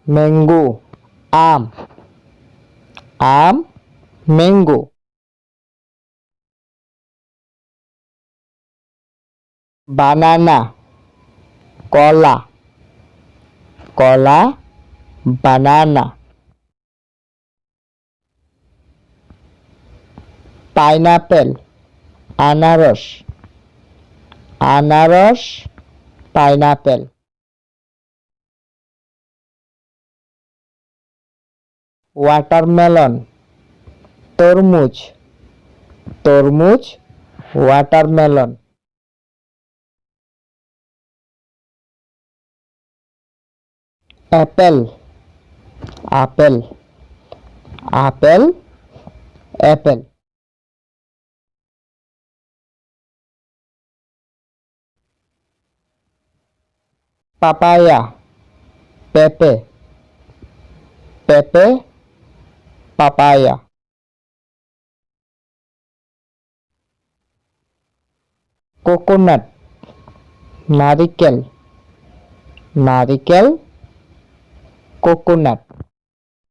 Mango আম আম mango. বানানা কলা কলা বানানা। Pineapple আনারস আনারস পাইনাপেল। ওয়াটারমেলন তরমুজ তরমুজ watermelon. Apple apple apple Apple. Papaya পেঁপে পেঁপে পাপায়া। কোকোনাট নারিকেল নারিকেল কোকোনাট।